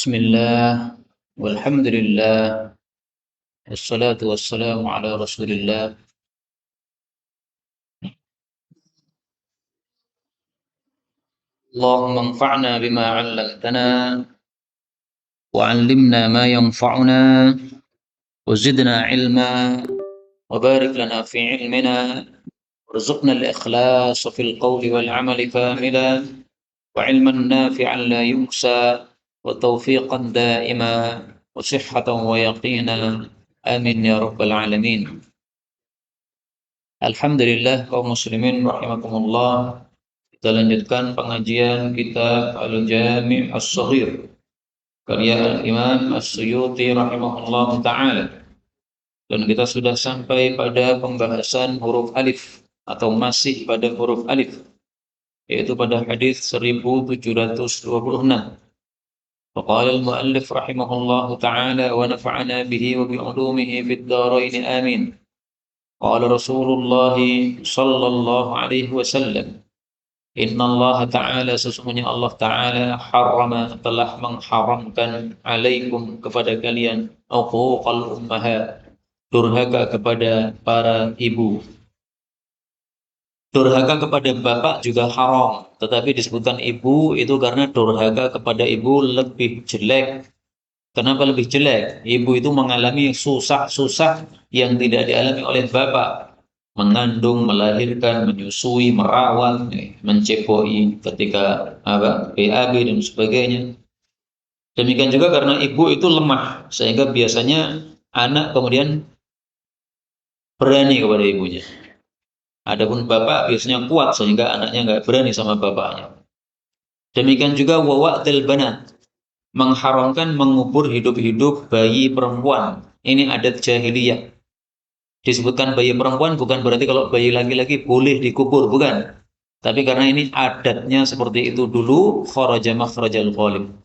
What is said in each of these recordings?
Bismillah, walhamdulillah, wassalatu wassalamu ala rasulillah. Allahumma anfa'na bima 'allamtana wa 'allimna ma yanfa'una wa zidna 'ilma wa barik lana fi 'ilmina warzuqna al-ikhlas fil qawli wal 'amali kamila wa 'ilman nafi'an la yunsa wa tawfiqan da'ima wa sihhatan wa yaqina. Amin ya rabbal alamin. Alhamdulillah kaum muslimin rahimakumullah. Kita lanjutkan pengajian kitab Al-Jami' As-Shaghir karya Al-Imam As-Suyuti rahimahullah ta'ala. Dan kita sudah sampai pada pembahasan huruf alif atau masih pada huruf alif, yaitu pada hadis 1726. Faqala al-muallif rahimahullah ta'ala wa nafa'ana bihi wa bi'ulumihi fid dharain amin. Qala Rasulullah sallallahu alaihi wasallam, Inna Allah Ta'ala, sesungguhnya Allah Ta'ala telah mengharamkan alaikum kepada kalian uquqal ummahat, durhaka kepada para ibu. Durhaka kepada bapak juga haram, tetapi disebutkan ibu itu karena durhaka kepada ibu lebih jelek. Kenapa lebih jelek? Ibu itu mengalami susah-susah yang tidak dialami oleh bapak. Mengandung, melahirkan, menyusui, merawat, mencepoi ketika BAB dan sebagainya. Demikian juga karena ibu itu lemah, sehingga biasanya anak kemudian berani kepada ibunya. Adapun bapak biasanya kuat sehingga anaknya nggak berani sama bapaknya. Demikian juga wa'til banat, mengharamkan mengubur hidup-hidup bayi perempuan. Ini adat jahiliyah. Disebutkan bayi perempuan bukan berarti kalau bayi laki-laki boleh dikubur, bukan. Tapi karena ini adatnya seperti itu dulu, kharaja makhrajal ghalib.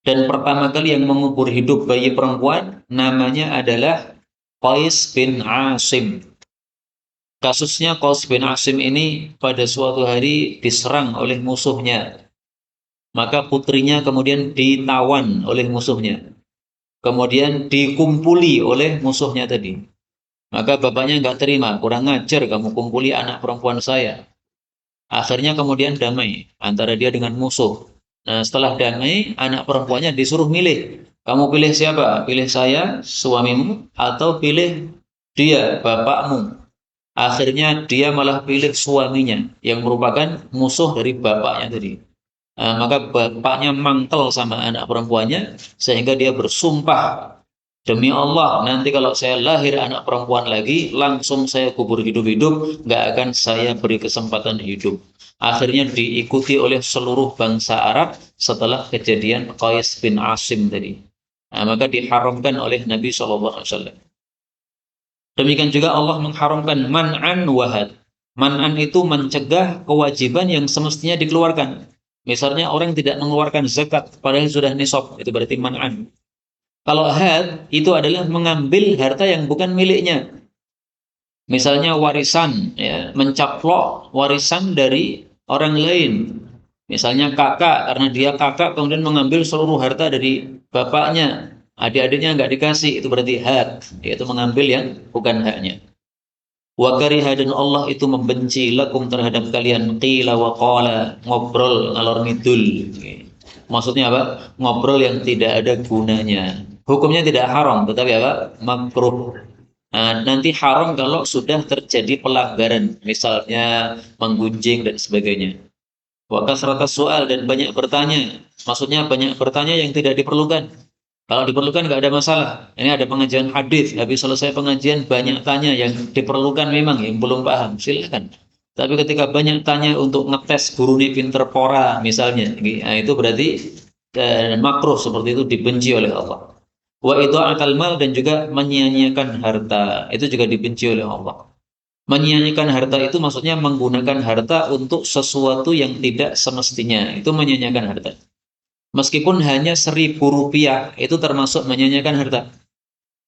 Dan pertama kali yang mengubur hidup bayi perempuan namanya adalah Qais bin Asim. Kasusnya Qais bin Asim ini pada suatu hari diserang oleh musuhnya. Maka putrinya kemudian ditawan oleh musuhnya. Kemudian dikumpuli oleh musuhnya tadi. Maka bapaknya nggak terima, kurang ngajar kamu kumpuli anak perempuan saya. Akhirnya kemudian damai antara dia dengan musuh. Nah, setelah damai, anak perempuannya disuruh milih. Kamu pilih siapa? Pilih saya, suamimu, atau pilih dia, bapakmu. Akhirnya dia malah pilih suaminya, yang merupakan musuh dari bapaknya tadi. Nah, maka bapaknya mangkel sama anak perempuannya, sehingga dia bersumpah, demi Allah, nanti kalau saya lahir anak perempuan lagi, langsung saya kubur hidup-hidup, nggak akan saya beri kesempatan hidup. Akhirnya diikuti oleh seluruh bangsa Arab setelah kejadian Qais bin Asim tadi. Nah, maka diharamkan oleh Nabi SAW. Demikian juga Allah mengharamkan man'an wahad. Man'an itu mencegah kewajiban yang semestinya dikeluarkan. Misalnya orang tidak mengeluarkan zakat padahal sudah nisab, itu berarti man'an. Kalau had itu adalah mengambil harta yang bukan miliknya. Misalnya warisan, ya, mencaplok warisan dari orang lain. Misalnya kakak, karena dia kakak kemudian mengambil seluruh harta dari bapaknya. Adik-adiknya nggak dikasih, itu berarti had, yaitu mengambil yang bukan haknya. Wa kariha, dan Allah itu membenci lakum terhadap kalian qila wa qala, ngobrol ngalor ngidul. Maksudnya apa? Ngobrol yang tidak ada gunanya. Hukumnya tidak haram, tetapi apa? Makruh. Nah, nanti haram kalau sudah terjadi pelanggaran, misalnya menggunjing dan sebagainya. Wa kasratas soal, dan banyak bertanya. Maksudnya banyak bertanya yang tidak diperlukan. Kalau diperlukan nggak ada masalah. Ini ada pengajian hadis, habis selesai pengajian banyak tanya yang diperlukan memang yang belum paham, silakan. Tapi ketika banyak tanya untuk ngetes guru ini pinter pora misalnya, nah itu berarti makruh, seperti itu dibenci oleh Allah. Wa idha'atal mal, dan juga menyia-nyiakan harta, itu juga dibenci oleh Allah. Menyia-nyiakan harta itu maksudnya menggunakan harta untuk sesuatu yang tidak semestinya, itu menyia-nyiakan harta. Meskipun hanya 1.000 rupiah, itu termasuk menyia-nyiakan harta.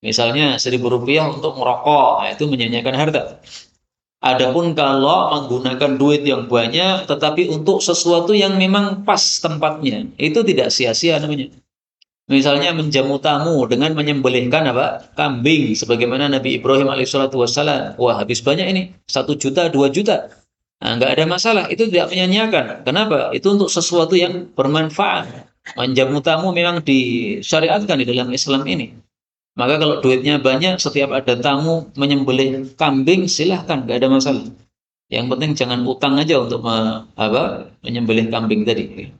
Misalnya 1.000 rupiah untuk merokok, nah itu menyia-nyiakan harta. Adapun kalau menggunakan duit yang banyak, tetapi untuk sesuatu yang memang pas tempatnya, itu tidak sia-sia namanya. Misalnya menjamu tamu dengan menyembelihkan apa? Kambing, sebagaimana Nabi Ibrahim alaihissalatu wassalam. Wah, habis banyak ini, 1 juta, 2 juta. Nah, nggak ada masalah, itu tidak menyanyiakan. Kenapa? Itu untuk sesuatu yang bermanfaat. Menjamu tamu memang disyariatkan di dalam Islam ini. Maka kalau duitnya banyak, setiap ada tamu menyembelih kambing, silahkan, nggak ada masalah. Yang penting jangan utang aja untuk menyembelih kambing tadi.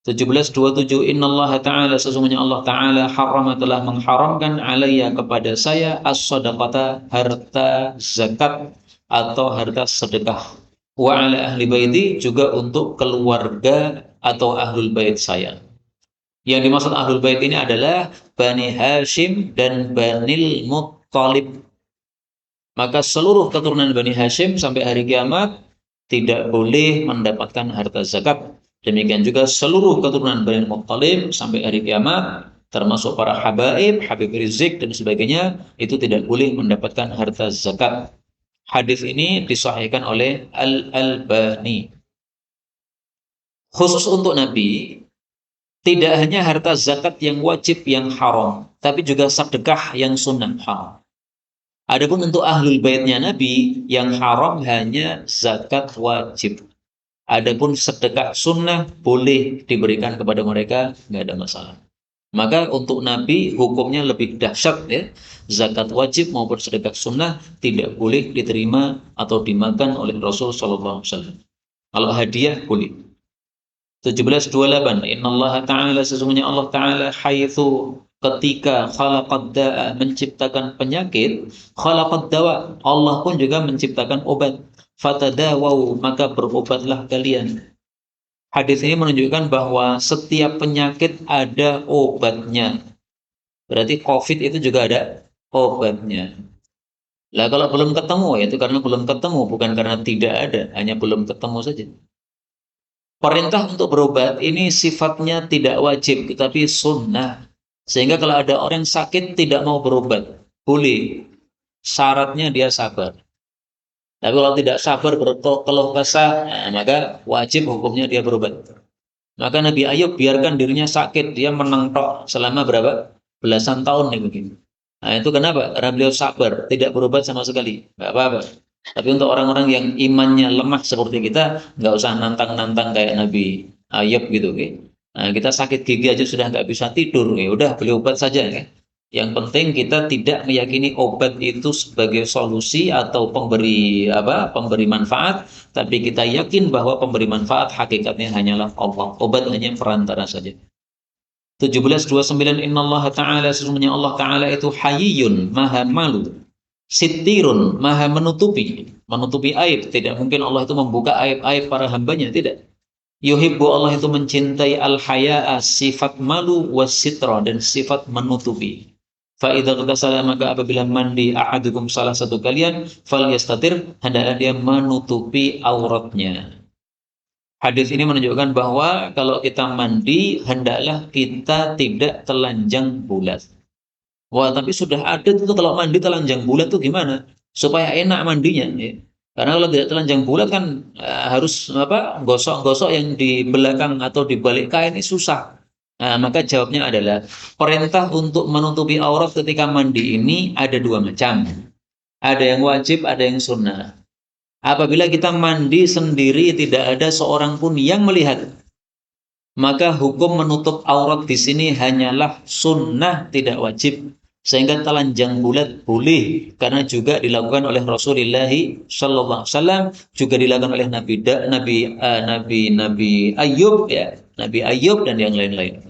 17:27 Innallaha ta'ala sesungguhnya Allah ta'ala harama telah mengharamkan alaiya kepada saya as-sadaqata harta zakat atau harta sedekah wa ala ahli baiti juga untuk keluarga atau ahlul bait saya. Yang dimaksud ahlul bait ini adalah Bani Hashim dan Banil Muttalib. Maka seluruh keturunan Bani Hashim sampai hari kiamat tidak boleh mendapatkan harta zakat. Demikian juga seluruh keturunan Bani Muttalib sampai hari kiamat, termasuk para habaib, Habib Rizik dan sebagainya, itu tidak boleh mendapatkan harta zakat. Hadis ini disahihkan oleh Al-Albani. Khusus untuk Nabi, tidak hanya harta zakat yang wajib yang haram, tapi juga sedekah yang sunnah haram. Adapun untuk ahlul baitnya Nabi, yang haram hanya zakat wajib. Adapun sedekah sunnah boleh diberikan kepada mereka, nggak ada masalah. Maka untuk Nabi hukumnya lebih dahsyat ya. Zakat wajib maupun sedekah sunnah tidak boleh diterima atau dimakan oleh Rasul Sallallahu Alaihi Wasallam. Kalau hadiah boleh. 17:28 Innallaha ta'ala sesungguhnya Allah ta'ala haitsu ketika khalaqad da'a menciptakan penyakit khalaqad dawa Allah pun juga menciptakan obat fatadawau maka berobatlah kalian. Hadis ini menunjukkan bahwa setiap penyakit ada obatnya. Berarti COVID itu juga ada obatnya. Lah kalau belum ketemu ya itu karena belum ketemu bukan karena tidak ada, hanya belum ketemu saja. Perintah untuk berobat ini sifatnya tidak wajib, tetapi sunnah. Sehingga kalau ada orang sakit tidak mau berobat, boleh. Syaratnya dia sabar. Tapi kalau tidak sabar berkeluh kesah, maka wajib hukumnya dia berobat. Maka Nabi Ayub biarkan dirinya sakit, dia menengtok selama berapa? Belasan tahun nih begini. Nah itu kenapa? Karena beliau sabar, tidak berobat sama sekali. Nggak apa-apa. Tapi untuk orang-orang yang imannya lemah seperti kita, nggak usah nantang-nantang kayak Nabi Ayub gitu. Okay? Nah, kita sakit gigi aja sudah nggak bisa tidur, ya udah beli obat saja. Ya. Yang penting kita tidak meyakini obat itu sebagai solusi atau pemberi manfaat, tapi kita yakin bahwa pemberi manfaat hakikatnya hanyalah Allah. Obat hanya perantara saja. 17:29 Innallaha ta'ala sesungguhnya Allah ta'ala itu hayyun maha malu sitirun maha menutupi aib. Tidak mungkin Allah itu membuka aib-aib para hambanya, tidak. Yuhibbu Allah itu mencintai al-haya'a sifat malu wasitra dan sifat menutupi. Fa'idha qtasala maka apabila mandi ahadukum salah satu kalian fal yastatir hendaklah dia menutupi auratnya. Hadis ini menunjukkan bahwa kalau kita mandi hendaklah kita tidak telanjang bulat. Wah, tapi sudah ada tuh kalau mandi telanjang bulat tuh gimana? Supaya enak mandinya. Ya. Karena kalau tidak telanjang bulat kan harus gosok-gosok yang di belakang atau di balik kain ini susah. Nah, maka jawabnya adalah perintah untuk menutupi aurat ketika mandi ini ada dua macam. Ada yang wajib, ada yang sunnah. Apabila kita mandi sendiri tidak ada seorang pun yang melihat, maka hukum menutup aurat di sini hanyalah sunnah, tidak wajib. Sehingga telanjang bulat boleh karena juga dilakukan oleh Rasulullah Sallallahu Alaihi Wasallam, juga dilakukan oleh Nabi Ayub ya. Nabi Ayub dan yang lain-lain.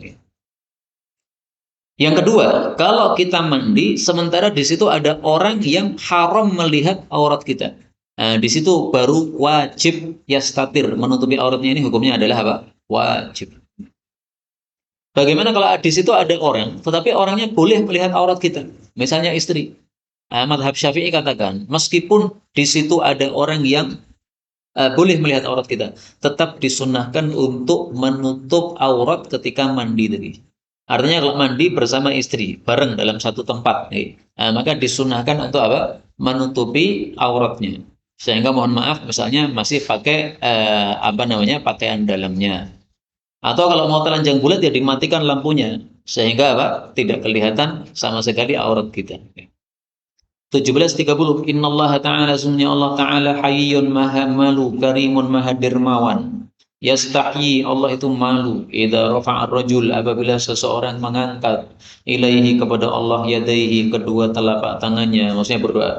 Yang kedua, kalau kita mandi, sementara di situ ada orang yang haram melihat aurat kita. Nah, di situ baru wajib yastatir, menutupi auratnya ini hukumnya adalah apa? Wajib. Bagaimana kalau di situ ada orang, tetapi orangnya boleh melihat aurat kita, misalnya istri. Madhab Syafi'i katakan, meskipun di situ ada orang yang boleh melihat aurat kita, tetap disunnahkan untuk menutup aurat ketika mandi tadi. Artinya kalau mandi bersama istri, bareng dalam satu tempat, maka disunnahkan untuk apa? Menutupi auratnya. Sehingga mohon maaf, misalnya masih pakai pakaian dalamnya. Atau kalau mau telanjang bulat ya dimatikan lampunya sehingga apa? Tidak kelihatan sama sekali aurat kita. 17:30 Innallaha ta'ala sesungguhnya Allah ta'ala hayyun maha malu karimun maha dermawan. Yastahyi Allah itu malu idza rafa'a rajul apabila seseorang mengangkat ilaihi kepada Allah yadaihi kedua telapak tangannya, maksudnya berdoa.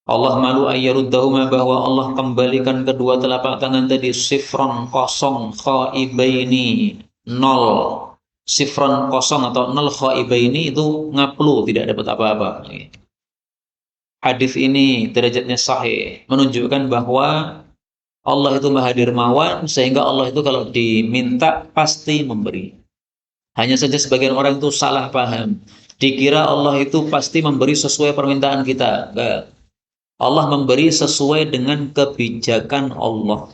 Allah malu ayyaruddahuma bahwa Allah kembalikan kedua telapak tangan tadi sifron kosong khaibaini nol. Sifron kosong atau nol khaibaini itu ngaplu tidak dapat apa-apa. Hadis ini derajatnya sahih, menunjukkan bahwa Allah itu maha dermawan sehingga Allah itu kalau diminta pasti memberi. Hanya saja sebagian orang itu salah paham. Dikira Allah itu pasti memberi sesuai permintaan kita. Enggak. Allah memberi sesuai dengan kebijakan Allah.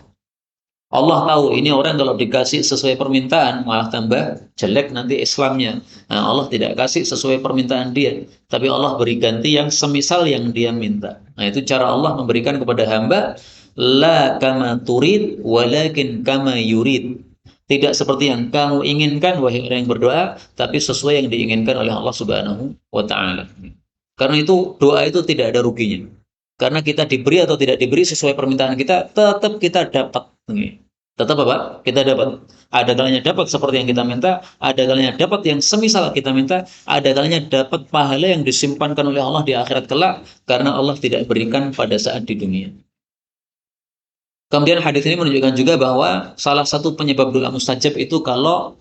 Allah tahu ini orang kalau dikasih sesuai permintaan malah tambah jelek nanti Islamnya. Nah, Allah tidak kasih sesuai permintaan dia, tapi Allah beri ganti yang semisal yang dia minta. Nah, itu cara Allah memberikan kepada hamba, la kama turid walakin kama yurid. Tidak seperti yang kamu inginkan wahai orang yang berdoa, tapi sesuai yang diinginkan oleh Allah Subhanahu wa taala. Karena itu doa itu tidak ada ruginya. Karena kita diberi atau tidak diberi sesuai permintaan kita, tetap kita dapat. Tetap apa? Kita dapat. Ada kalanya dapat seperti yang kita minta, ada kalanya dapat yang semisal kita minta, ada kalanya dapat pahala yang disimpankan oleh Allah di akhirat kelak karena Allah tidak berikan pada saat di dunia. Kemudian hadis ini menunjukkan juga bahwa salah satu penyebab doa mustajab itu kalau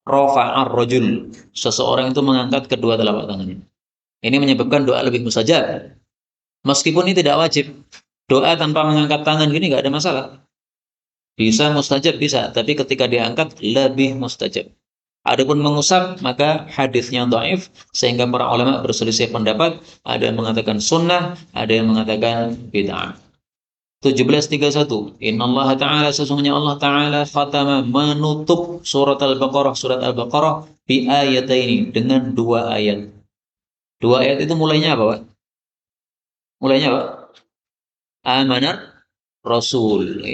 rafa'ar rajul, seseorang itu mengangkat kedua telapak tangannya. Ini menyebabkan doa lebih mustajab. Meskipun ini tidak wajib. Doa tanpa mengangkat tangan gini nggak ada masalah. Bisa mustajab bisa, tapi ketika diangkat lebih mustajab. Adapun mengusap maka hadisnya dhaif sehingga para ulama berselisih pendapat, ada yang mengatakan sunnah, ada yang mengatakan bid'ah. 17:31 Innallaha ta'ala sesungguhnya Allah ta'ala khatama menutup surat Al-Baqarah bi ayataini dengan dua ayat. Dua ayat itu mulainya apa, Pak? Mulainya apa? Amanar Rasul.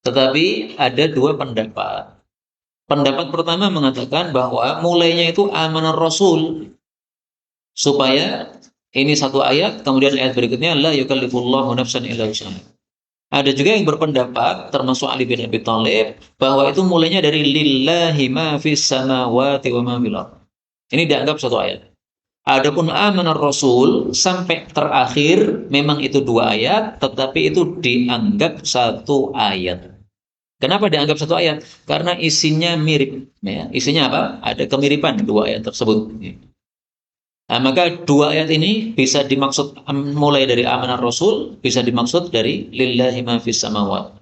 Tetapi ada dua pendapat. Pendapat pertama mengatakan bahwa mulainya itu amanah Rasul. Supaya ini satu ayat, kemudian ayat berikutnya la yukallifullahu nafsan illa wus'aha. Ada juga yang berpendapat, termasuk Ali bin Abi Thalib, bahwa itu mulainya dari lillahi ma fis samawati wa ma fil ardh. Ini dianggap satu ayat. Adapun amanah Rasul sampai terakhir memang itu dua ayat, tetapi itu dianggap satu ayat. Kenapa dianggap satu ayat? Karena isinya mirip. Ya. Isinya apa? Ada kemiripan dua ayat tersebut. Nah, maka dua ayat ini bisa dimaksud mulai dari amanah Rasul, bisa dimaksud dari lillahi ma fis samawat.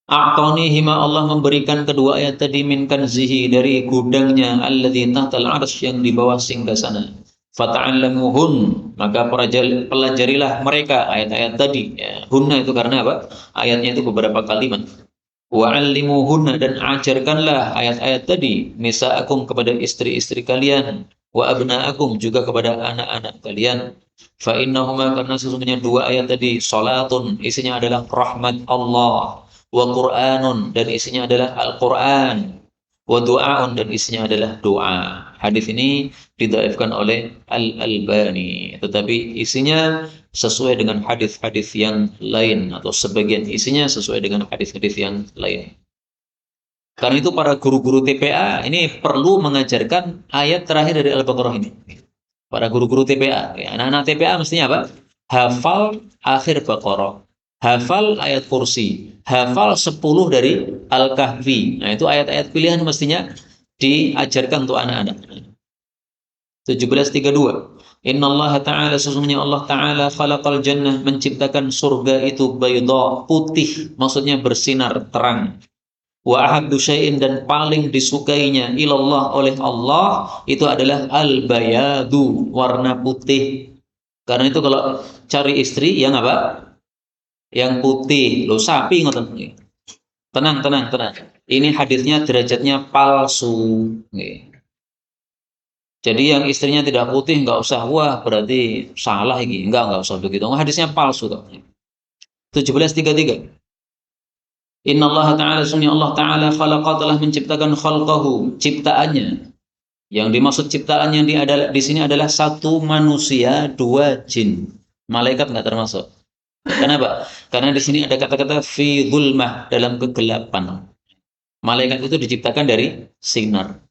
A'tani hima Allah memberikan kedua ayat tadi min kanzihi dari gudangnya alladzi tahtal arsy yang di bawah singgasana. Fata'allamuhun, maka pelajarilah mereka ayat-ayat tadi. Ya, hunna itu karena apa? Ayatnya itu beberapa kalimat. Wa'allimuhunna dan ajarkanlah ayat-ayat tadi nisa'akum kepada istri-istri kalian, wa abna'akum juga kepada anak-anak kalian. Fa innahuma karena sesungguhnya dua ayat tadi salatun isinya adalah rahmat Allah, wa Qur'anun dan isinya adalah Al-Qur'an, wa du'aun dan isinya adalah doa. Hadis ini didhaifkan oleh Al-Albani, tetapi isinya sesuai dengan hadis-hadis yang lain atau sebagian isinya sesuai dengan hadis-hadis yang lain. Karena itu para guru-guru TPA ini perlu mengajarkan ayat terakhir dari Al-Baqarah ini. Para guru-guru TPA, anak-anak TPA mestinya apa? Hafal akhir Baqarah, hafal ayat kursi, hafal 10 dari Al-Kahfi. Nah, itu ayat-ayat pilihan mestinya diajarkan untuk anak-anak. 17:32 Innallaha ta'ala sesungguhnya Allah ta'ala khalaqal jannah menciptakan surga itu bayda putih, maksudnya bersinar terang. Wa ahabbu syai'in dan paling disukainya ilallah oleh Allah itu adalah al-bayadu, warna putih. Karena itu kalau cari istri yang apa? Yang putih. Loh, sapi ngoten. Tenang. Ini hadisnya derajatnya palsu. Jadi yang istrinya tidak putih nggak usah, wah berarti salah ini. Nggak usah begitu. Hadisnya palsu. 17:33 Innallaha ta'ala sunni Allah ta'ala khalaqa telah menciptakan khalqahu, ciptaannya. Yang dimaksud ciptaannya di sini adalah satu manusia, dua jin. Malaikat nggak termasuk. Kenapa? Karena di sini ada kata-kata fi dzulmah, dalam kegelapan. Malaikat itu diciptakan dari sinar.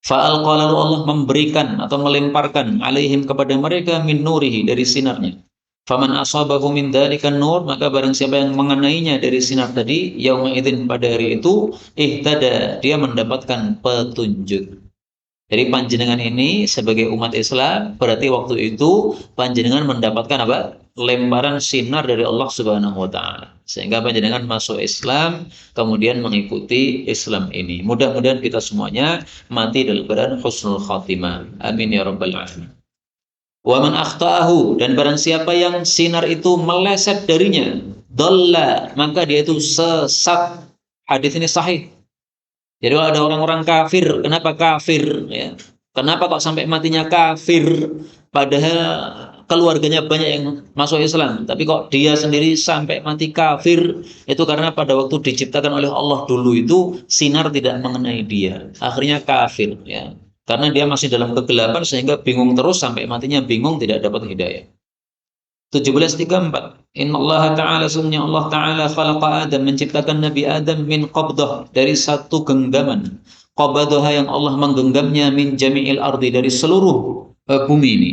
Fa'alqa lalu Allah memberikan atau melemparkan alaihim kepada mereka min nurihi, dari sinarnya. Faman asabahu min dzalikan nur, maka barang siapa yang mengenainya dari sinar tadi, yauma idzin, pada hari itu, ihtada, dia mendapatkan petunjuk. Jadi panjenengan ini sebagai umat Islam, berarti waktu itu panjenengan mendapatkan apa? Lemparan sinar dari Allah Subhanahu wa taala. Sehingga panjenengan masuk Islam, kemudian mengikuti Islam ini. Mudah-mudahan kita semuanya mati dalam keadaan husnul khatimah. Amin ya rabbal alamin. Wa man akhtaahu, dan barang siapa yang sinar itu meleset darinya, dhalla, maka dia itu sesat. Hadis ini sahih. Jadi kalau ada orang-orang kafir, kenapa kafir? Ya. Kenapa kok sampai matinya kafir? Padahal keluarganya banyak yang masuk Islam, tapi kok dia sendiri sampai mati kafir? Itu karena pada waktu diciptakan oleh Allah dulu itu sinar tidak mengenai dia, akhirnya kafir. Ya. Karena dia masih dalam kegelapan sehingga bingung terus sampai matinya bingung, tidak dapat hidayah. 1734. Innallaha ta'ala, sungguhnya Allah ta'ala khalaqa Adam, menciptakan Nabi Adam min qabdah, dari satu genggaman. Qabadaha, yang Allah menggenggamnya, min jami'il ardi, dari seluruh bumi ini.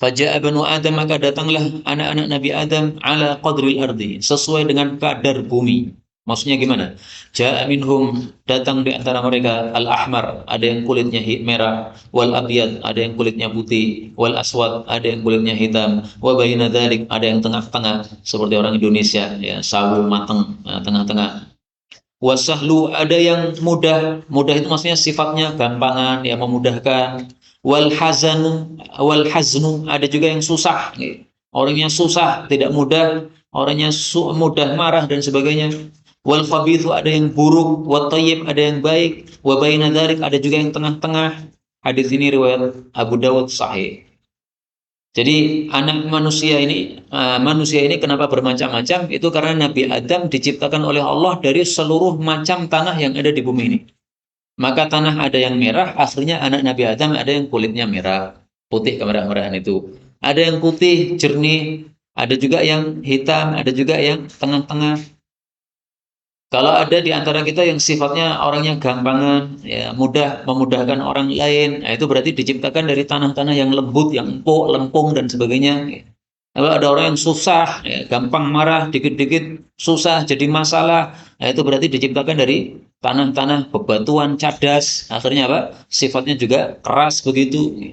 Faja'a banu Adam, maka datanglah anak-anak Nabi Adam ala qadril ardi, sesuai dengan kadar bumi. Maksudnya gimana? Ja'a minhum, datang di antara mereka al-ahmar, ada yang kulitnya merah, wal abyad, ada yang kulitnya putih, wal aswad, ada yang kulitnya hitam, wa baina dzalik, ada yang tengah-tengah seperti orang Indonesia, ya, sawu mateng, ya, tengah-tengah. Wasahlu, ada yang mudah, mudah itu maksudnya sifatnya gampangan, ya, memudahkan. Wal haznu, ada juga yang susah, ya. Orangnya susah, tidak mudah, orangnya mudah marah dan sebagainya. Wal khabithu, ada yang buruk, wat thayyib, ada yang baik, wa baina dzalik, ada juga yang tengah-tengah. Hadis ini riwayat Abu Dawud sahih. Jadi manusia ini kenapa bermacam-macam? Itu karena Nabi Adam diciptakan oleh Allah dari seluruh macam tanah yang ada di bumi ini. Maka tanah ada yang merah, akhirnya anak Nabi Adam ada yang kulitnya merah, putih kemerah-merahan itu. Ada yang putih jernih, ada juga yang hitam, ada juga yang tengah-tengah. Kalau ada di antara kita yang sifatnya orangnya gampangan, ya, mudah memudahkan orang lain, nah itu berarti diciptakan dari tanah-tanah yang lembut, yang empuk, lempung dan sebagainya. Kalau ada orang yang susah, ya, gampang marah, dikit-dikit susah jadi masalah, nah itu berarti diciptakan dari tanah-tanah bebatuan, cadas. Akhirnya apa? Sifatnya juga keras begitu.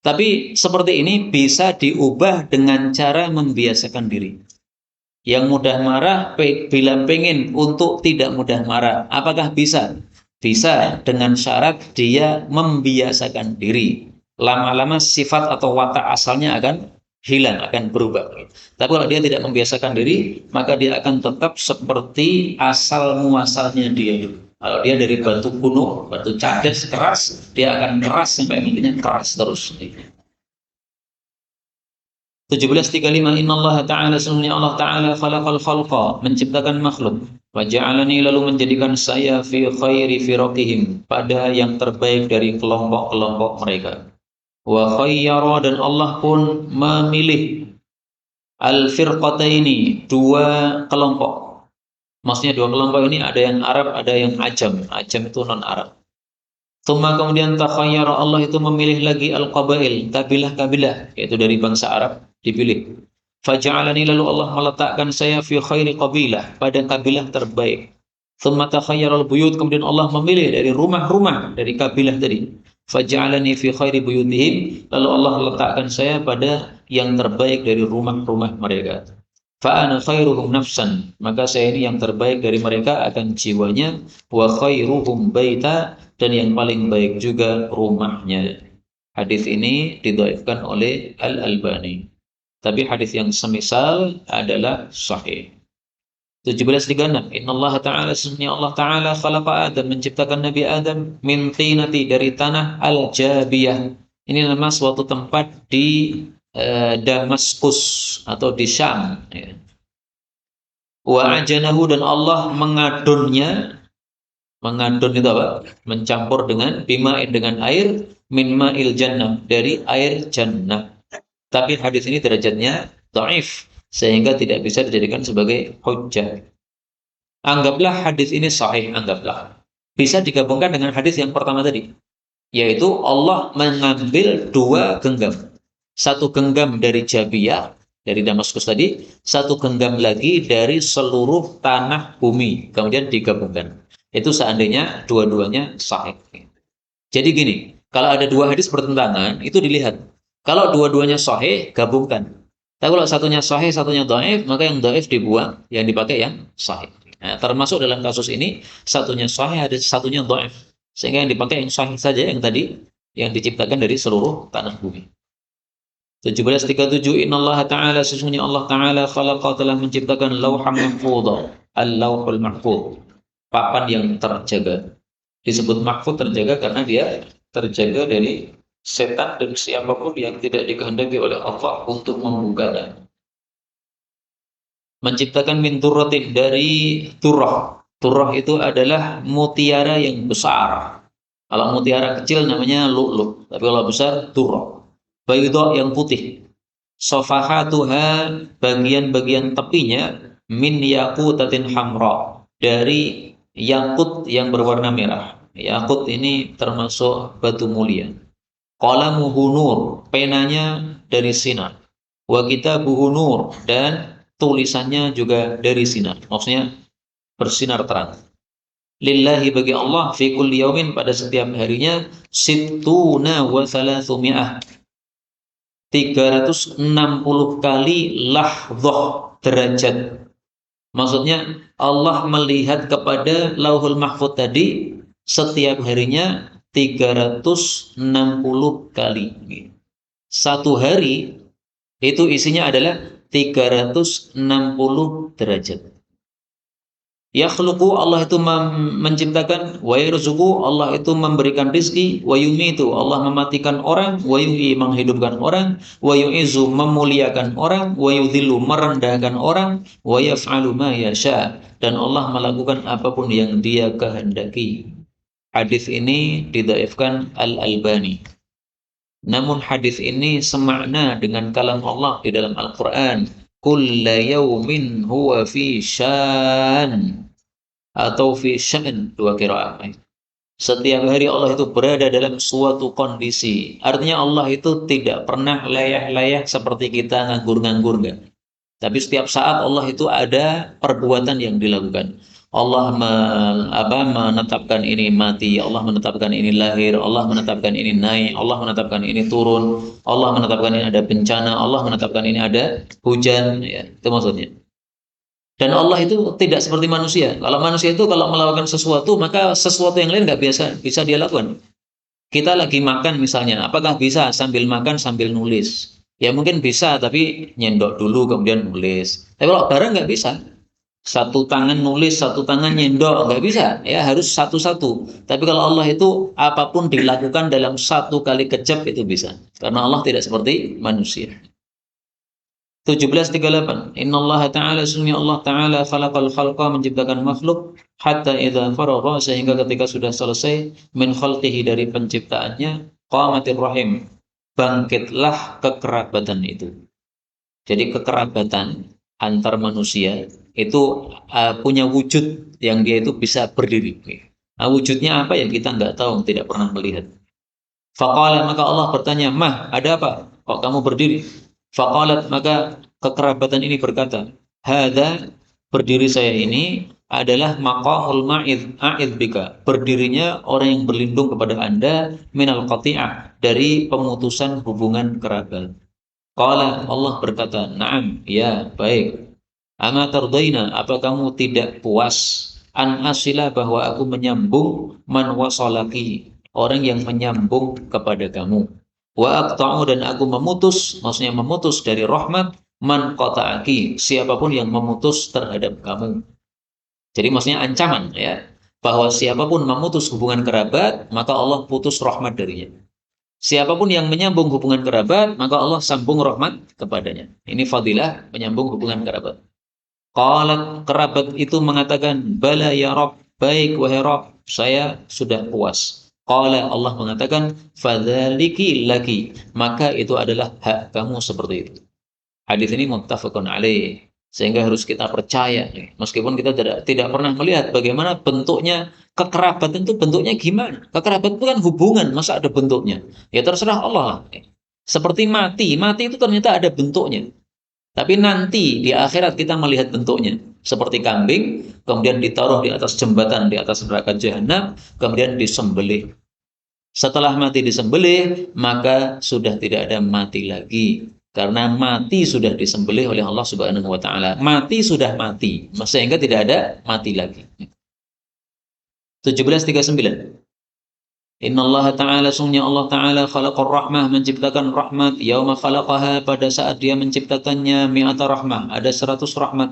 Tapi seperti ini bisa diubah dengan cara membiasakan diri. Yang mudah marah bila pengen untuk tidak mudah marah, apakah bisa? Bisa, dengan syarat dia membiasakan diri. Lama-lama sifat atau watak asalnya akan hilang, akan berubah. Tapi kalau dia tidak membiasakan diri, maka dia akan tetap seperti asal muasalnya dia. Kalau dia dari batu kuno, batu cadas keras, dia akan keras sampai intinya keras terus. 1735. Innallaha ta'ala, sesungguhnya Allah ta'ala khalaqal khalqa, menciptakan makhluk. Wa ja'alani, lalu menjadikan saya fi khairi firaqihim, pada yang terbaik dari kelompok-kelompok mereka. Wa khayyara, dan Allah pun memilih al-firqataini, dua kelompok. Maksudnya dua kelompok ini ada yang Arab, ada yang Ajam. Ajam itu non-Arab. Tsumma, kemudian takhayyara, Allah itu memilih lagi al-qabail, kabilah-kabilah, yaitu dari bangsa Arab dipilih. Faja'alani, lalu Allah meletakkan saya fi khairi qabilah, pada kabilah terbaik. Tsumma takhayyara al-buyut, kemudian Allah memilih dari rumah-rumah dari kabilah tadi. Faja'alani fi khairi buyutihim, lalu Allah letakkan saya pada yang terbaik dari rumah-rumah mereka. Fa'ana khairuhum nafsan, maka saya ini yang terbaik dari mereka akan jiwanya. Wa khairuhum baita, dan yang paling baik juga rumahnya. Hadis ini didhaifkan oleh Al-Albani. Tapi hadis yang semisal adalah sahih. 1736. Innallaha ta'ala, sesungguhnya Allah ta'ala khalaqa Adam, menciptakan Nabi Adam min tinati, dari tanah al-Jabiyah. Ini nama suatu tempat di Damaskus atau di Syam, ya. Wa ajanahu, dan Allah mengadonnya. Mengadon itu apa? Mencampur dengan bima'in, dengan air, min ma'il jannah, dari air jannah. Tapi hadis ini derajatnya dhaif, sehingga tidak bisa dijadikan sebagai hujjah. Anggaplah hadis ini sahih, anggaplah. Bisa digabungkan dengan hadis yang pertama tadi, yaitu Allah mengambil dua genggam. Satu genggam dari Jabiyah, dari Damaskus tadi, satu genggam lagi dari seluruh tanah bumi, kemudian digabungkan. Itu seandainya dua-duanya sahih. Jadi gini, kalau ada dua hadis bertentangan, itu dilihat. Kalau dua-duanya sahih, gabungkan. Tapi kalau satunya sahih, satunya dhaif, maka yang dhaif dibuang, yang dipakai yang sahih. Nah, termasuk dalam kasus ini, satunya sahih, ada satunya dhaif. Sehingga yang dipakai yang sahih saja, yang tadi, yang diciptakan dari seluruh tanah bumi. 1737, Innallaha ta'ala, sesungguhnya Allah ta'ala khalaqa, telah menciptakan lauhan mahfudha, al-lauhul mahfudh, papan yang terjaga. Disebut mahfudh, terjaga, karena dia terjaga dari setan dan siapapun yang tidak dikehendaki oleh Allah untuk membukanya. Menciptakan min turratin, dari turrah. Turrah itu adalah mutiara yang besar. Kalau mutiara kecil namanya lu'lu', tapi kalau besar turrah. Bayudha, yang putih. Sofahatuha, bagian-bagian tepinya, min yaqutatin hamra, dari yakut yang berwarna merah. Yakut ini termasuk batu mulia. Qalamuhu nur, penanya dari sinar. Wa kitabuhu nur, dan tulisannya juga dari sinar. Maksudnya bersinar terang. Lillahi, bagi Allah, fi kulli yaumin, pada setiap harinya, sittuna wa thalathumi'ah, 360 kali lahdzah, derajat. Maksudnya Allah melihat kepada Lauhul Mahfudz tadi setiap harinya 360 kali. Satu hari itu isinya adalah 360 derajat. Yakhluqu, Allah itu menciptakan, wa yarzuqu, Allah itu memberikan rizki, wa yumitu, Allah mematikan orang, wa yuhyi, menghidupkan orang, wa yu'izzu, memuliakan orang, wa yudhillu, merendahkan orang, wa yaf'alu ma yasha, dan Allah melakukan apapun yang Dia kehendaki. Hadis ini didhaifkan Al-Albani. Namun hadis ini semakna dengan kalam Allah di dalam Al-Qur'an. Kulla yaumin huwa fi syan, atau fi syan, dua qiraat. Setiap hari Allah itu berada dalam suatu kondisi. Artinya Allah itu tidak pernah layah-layah seperti kita nganggur-nganggur, enggak. Tapi setiap saat Allah itu ada perbuatan yang dilakukan. Allah menetapkan ini mati, Allah menetapkan ini lahir, Allah menetapkan ini naik, Allah menetapkan ini turun, Allah menetapkan ini ada bencana, Allah menetapkan ini ada hujan, ya, itu maksudnya. Dan Allah itu tidak seperti manusia. Kalau manusia itu kalau melakukan sesuatu, maka sesuatu yang lain nggak bisa dia lakukan. Kita lagi makan misalnya, apakah bisa sambil makan sambil nulis? Ya mungkin bisa, tapi nyendok dulu kemudian nulis. Tapi kalau bareng nggak bisa. Satu tangan nulis, satu tangan nyendok, nggak bisa. Ya harus satu-satu. Tapi kalau Allah itu apapun dilakukan dalam satu kali kejap itu bisa. Karena Allah tidak seperti manusia. 1738, Innallaha ta'ala, sesungguhnya Allah ta'ala khalaqal khalqa, menciptakan makhluk, hatta idza faragha, sehingga ketika sudah selesai, min khalqihi, dari penciptaannya, qamatir rahim, bangkitlah kekerabatan itu. Jadi kekerabatan antar manusia itu punya wujud yang dia itu bisa berdiri. Nah, wujudnya apa yang kita nggak tahu, tidak pernah melihat. Faqala, maka Allah bertanya, mah, ada apa? Kok kamu berdiri? Faqalat, maka kekerabatan ini berkata, hadza, berdiri saya ini adalah maqamul a'idz bika, berdirinya orang yang berlindung kepada Anda, minal qati'ah, dari pemutusan hubungan kerabat. Qala, Allah berkata, na'am, ya, baik. Ama tardaina, apa kamu tidak puas, an asila, bahwa aku menyambung, man wasalaki, orang yang menyambung kepada kamu. Wa aqta'u, dan aku memutus, maksudnya memutus dari rahmat, man qata'aki, siapapun yang memutus terhadap kamu. Jadi maksudnya ancaman, ya, bahwa siapapun memutus hubungan kerabat, maka Allah putus rahmat darinya. Siapapun yang menyambung hubungan kerabat, maka Allah sambung rahmat kepadanya. Ini fadilah menyambung hubungan kerabat. Qalat, kerabat itu mengatakan, bala ya Rabb, baik wahai Rabb, saya sudah puas. Qala, Allah mengatakan, fadzaliki laki, maka itu adalah hak kamu seperti itu. Hadis ini muttafaqun alaih. Sehingga harus kita percaya nih. Meskipun kita tidak pernah melihat bagaimana bentuknya kekerabatan itu bentuknya gimana. Kekerabatan itu kan hubungan, masa ada bentuknya? Ya terserah Allah lah. Seperti mati, mati itu ternyata ada bentuknya. Tapi nanti di akhirat kita melihat bentuknya. Seperti kambing, kemudian ditaruh di atas jembatan, di atas neraka jahanam, kemudian disembelih. Setelah mati disembelih, maka sudah tidak ada mati lagi. Karena mati sudah disembelih oleh Allah Subhanahu wa taala. Mati sudah mati, sehingga tidak ada mati lagi. 1739. Innallaha ta'ala, sungguhnya Allah ta'ala khalaqar rahmah, menciptakan rahmat, yauma khalaqaha, pada saat dia menciptakannya, mi'ata rahmah, ada 100 rahmat.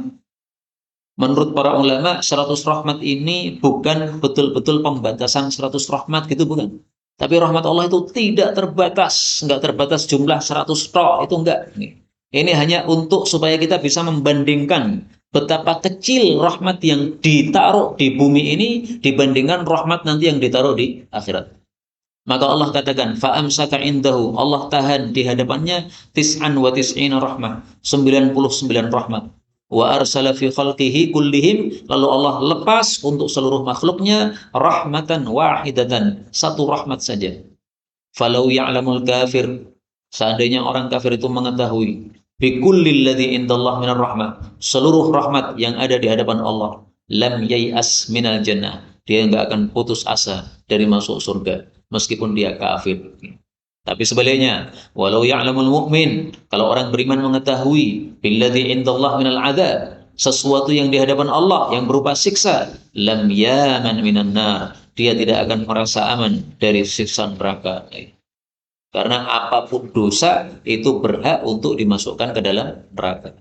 Menurut para ulama, 100 rahmat ini bukan betul-betul pembatasan 100 rahmat gitu, bukan. Tapi rahmat Allah itu tidak terbatas, enggak terbatas jumlah 100 tok, itu enggak. Ini hanya untuk supaya kita bisa membandingkan betapa kecil rahmat yang ditaruh di bumi ini dibandingkan rahmat nanti yang ditaruh di akhirat. Maka Allah katakan, fa'amsaka indahu, Allah tahan di hadapannya tis'an wa tis'ina rahmah, 99 rahmat. Wa arsala fi khalqihi kullihim, lalu Allah lepas untuk seluruh makhluknya rahmatan wahidatan, satu rahmat saja. Falau ya'lamul kafir, seandainya orang kafir itu mengetahui bi kullil ladzi indallah minar rahmah, seluruh rahmat yang ada di hadapan Allah, lam yai'as minal jannah, dia enggak akan putus asa dari masuk surga meskipun dia kafir. Tapi sebaliknya, walau ya'lamul mu'min, kalau orang beriman mengetahui billadzi indallah minal adzab, sesuatu yang di hadapan Allah yang berupa siksa, lam yaman minan nar, dia tidak akan merasa aman dari siksa neraka. Karena apapun dosa itu berhak untuk dimasukkan ke dalam neraka.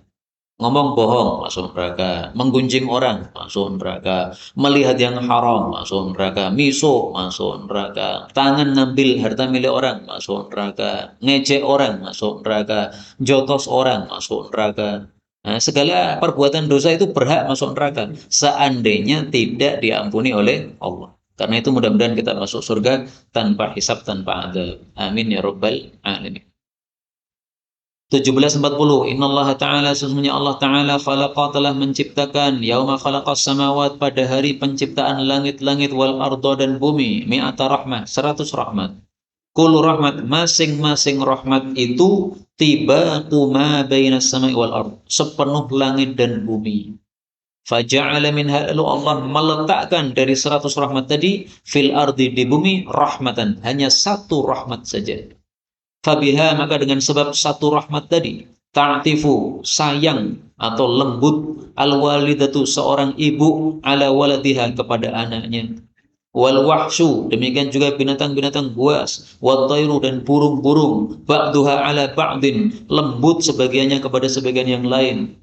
Ngomong bohong masuk neraka, menggunjing orang masuk neraka, melihat yang haram masuk neraka, miso masuk neraka, tangan ngambil harta milik orang masuk neraka, ngejek orang masuk neraka, jotos orang masuk neraka. Nah, segala perbuatan dosa itu berhak masuk neraka seandainya tidak diampuni oleh Allah. Karena itu mudah-mudahan kita masuk surga tanpa hisab, tanpa adab. Amin ya rabbal alamin. 1740. Innallaha ta'ala, sesungguhnya Allah ta'ala khalaqa, telah menciptakan, yauma khalaqas samawat, pada hari penciptaan langit-langit, wal arda, dan bumi, mi'ata rahmah, 100 rahmat. Kullu rahmat, masing-masing rahmat itu tibaqu ma bainas samai wal ard, sepenuh langit dan bumi. Faja'ala minha, lalu Allah meletakkan dari 100 rahmat tadi fil ardi, di bumi, rahmatan, hanya satu rahmat saja. Fabiha, maka dengan sebab satu rahmat tadi, ta'tifu, sayang atau lembut, al-walidatu, seorang ibu, ala waladiha, kepada anaknya. Wal wahsyu, demikian juga binatang-binatang buas, wat tayru, dan burung-burung, ba'duha ala ba'din, lembut sebagiannya kepada sebagian yang lain.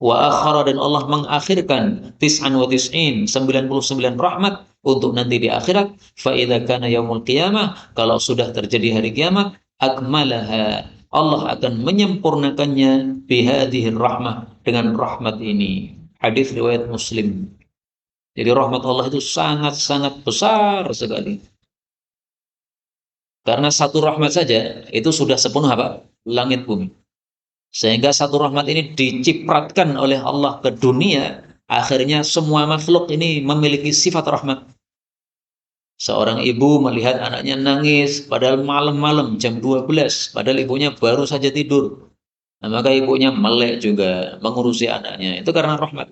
Wa akhara, dan Allah mengakhirkan tis'an wa tis'in, 99 rahmat untuk nanti di akhirat. Fa idza kana yaumul qiyamah, kalau sudah terjadi hari kiamat, akmalaha, Allah akan menyempurnakannya bihadhir rahmah, dengan rahmat ini. Hadis riwayat Muslim. Jadi rahmat Allah itu sangat-sangat besar sekali. Karena satu rahmat saja itu sudah sepenuh apa? Langit bumi. Sehingga satu rahmat ini dicipratkan oleh Allah ke dunia, akhirnya semua makhluk ini memiliki sifat rahmat. Seorang ibu melihat anaknya nangis, padahal malam-malam jam 12, padahal ibunya baru saja tidur. Nah, maka ibunya melek juga, mengurusi anaknya. Itu karena rahmat.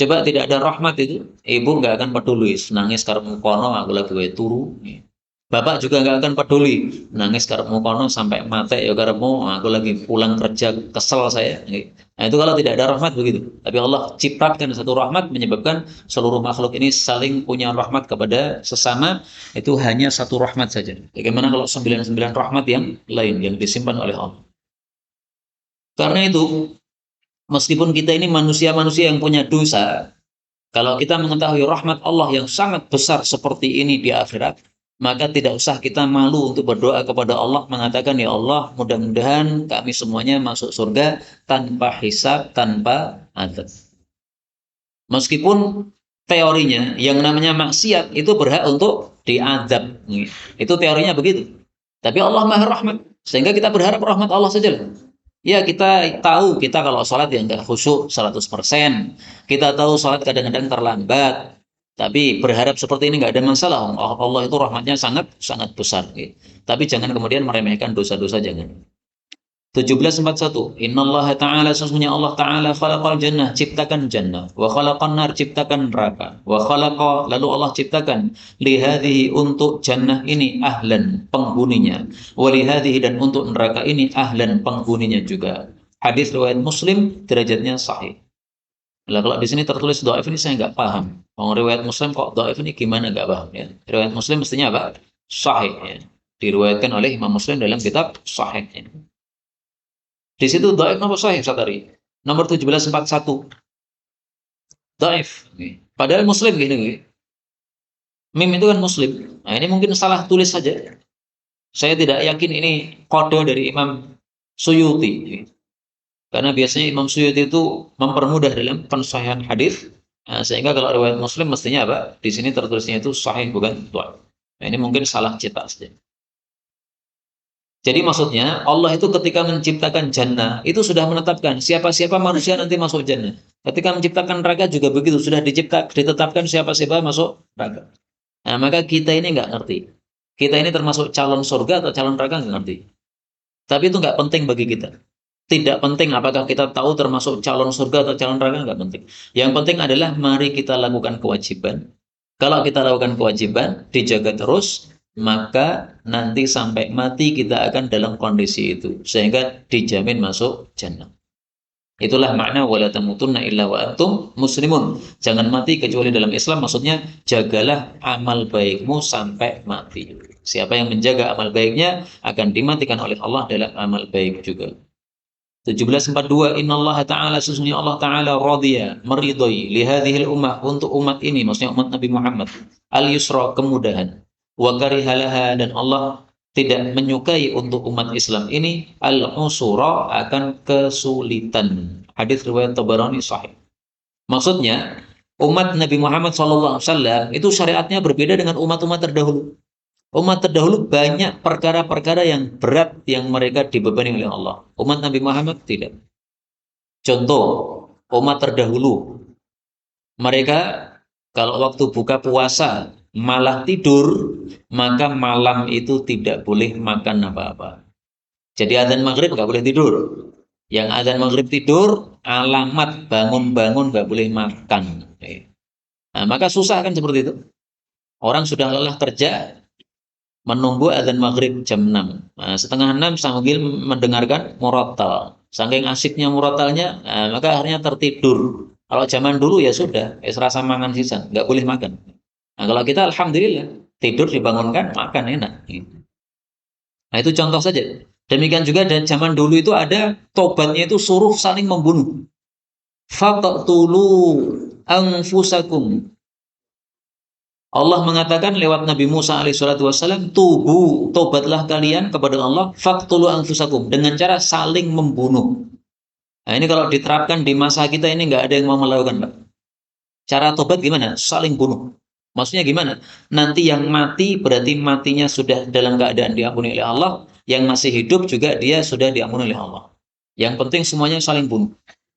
Coba tidak ada rahmat itu, ibu nggak akan peduli. Nangis karena kono, aku lagi wae turu. Bapak juga nggak akan peduli, nangis karena kono sampai mati ya karena aku lagi pulang kerja kesel saya. Nah itu kalau tidak ada rahmat begitu. Tapi Allah ciptakan satu rahmat menyebabkan seluruh makhluk ini saling punya rahmat kepada sesama. Itu hanya satu rahmat saja. Bagaimana kalau 99 rahmat yang lain yang disimpan oleh Allah? Karena itu, meskipun kita ini manusia-manusia yang punya dosa, kalau kita mengetahui rahmat Allah yang sangat besar seperti ini di akhirat, maka tidak usah kita malu untuk berdoa kepada Allah, mengatakan, ya Allah, mudah-mudahan kami semuanya masuk surga tanpa hisab, tanpa adab. Meskipun teorinya yang namanya maksiat itu berhak untuk diadab. Itu teorinya begitu. Tapi Allah Maha Rahmat. Sehingga kita berharap rahmat Allah saja lah. Ya kita tahu kita kalau sholat yang nggak khusyuk 100%. Kita tahu sholat kadang-kadang terlambat. Tapi berharap seperti ini nggak ada masalah. Allah itu rahmatnya sangat sangat besar. Tapi jangan kemudian meremehkan dosa-dosa, jangan. 17:41. Innallaha ta'ala, sesungguhnya Allah Ta'ala khalaqal jannah, ciptakan jannah, wa khalaqan nar, ciptakan neraka, wa khalaqa, lalu Allah ciptakan lihadhihi, untuk jannah ini ahlan, penghuninya, wa lihadhihi, dan untuk neraka ini ahlan, penghuninya juga. Hadis riwayat Muslim, derajatnya sahih. Lah kalau di sini tertulis dhaif, ini saya nggak paham. Kalau riwayat Muslim kok dhaif, ini gimana, nggak paham ya. Riwayat Muslim mestinya apa? Sahih ya. Diriwayatkan oleh Imam Muslim dalam kitab Sahih ya. Di situ dhaif nomor sahih Satari. Nomor 1741. Dhaif. Padahal Muslim gini. Mim itu kan Muslim. Nah, ini mungkin salah tulis saja. Saya tidak yakin ini kode dari Imam Suyuti. Karena biasanya Imam Suyuti itu mempermudah dalam pensahihan hadis. Nah, sehingga kalau riwayat Muslim mestinya apa? Di sini tertulisnya itu sahih, bukan dhaif. Nah, ini mungkin salah cetak saja. Jadi maksudnya Allah itu ketika menciptakan jannah itu sudah menetapkan siapa-siapa manusia nanti masuk jannah. Ketika menciptakan neraka juga begitu, sudah ditetapkan siapa-siapa masuk neraka. Nah, maka kita ini nggak ngerti. Kita ini termasuk calon surga atau calon neraka, nggak ngerti. Tapi itu nggak penting bagi kita. Tidak penting apakah kita tahu termasuk calon surga atau calon neraka, nggak penting. Yang penting adalah mari kita lakukan kewajiban. Kalau kita lakukan kewajiban, dijaga terus, maka nanti sampai mati kita akan dalam kondisi itu, sehingga dijamin masuk jannah. Itulah makna wala tamutunna illa wa antum muslimun. Jangan mati kecuali dalam Islam, maksudnya jagalah amal baikmu sampai mati. Siapa yang menjaga amal baiknya akan dimatikan oleh Allah dalam amal baik juga. 17:42. Innallaha ta'ala, sesungguhnya Allah Ta'ala radhiya, meridhai lihadhil ummah, untuk umat ini, maksudnya umat Nabi Muhammad, al-yusra, kemudahan, wa karihalaha, dan Allah tidak menyukai untuk umat Islam ini al-usura, akan kesulitan. Hadis riwayat Tabarani sahih. Maksudnya umat Nabi Muhammad SAW itu syariatnya berbeda dengan umat-umat terdahulu. Umat terdahulu banyak perkara-perkara yang berat yang mereka dibebani oleh Allah. Umat Nabi Muhammad tidak. Contoh, umat terdahulu, mereka kalau waktu buka puasa malah tidur, maka malam itu tidak boleh makan apa-apa. Jadi azan maghrib nggak boleh tidur. Yang azan maghrib tidur, alamat bangun-bangun nggak boleh makan. Nah, maka susah kan seperti itu. Orang sudah lelah kerja, menunggu azan maghrib jam 6. Nah, setengah 6 sambil mendengarkan murattal. Saking asiknya murattalnya, nah, maka akhirnya tertidur. Kalau zaman dulu ya sudah, rasa mangan sisan, nggak boleh makan. Nah, kalau kita alhamdulillah, tidur dibangunkan, makan enak. Nah, itu contoh saja. Demikian juga dan zaman dulu itu ada tobatnya itu suruh saling membunuh. Faqtulu anfusakum. Allah mengatakan lewat Nabi Musa alaihissalatu wassalam, tubu, tobatlah kalian kepada Allah, faqtulu anfusakum, dengan cara saling membunuh. Nah, ini kalau diterapkan di masa kita ini nggak ada yang mau melakukan, Pak. Cara tobat gimana? Saling bunuh. Maksudnya gimana? Nanti yang mati berarti matinya sudah dalam keadaan diampuni oleh Allah, yang masih hidup juga dia sudah diampuni oleh Allah. Yang penting semuanya saling bunuh.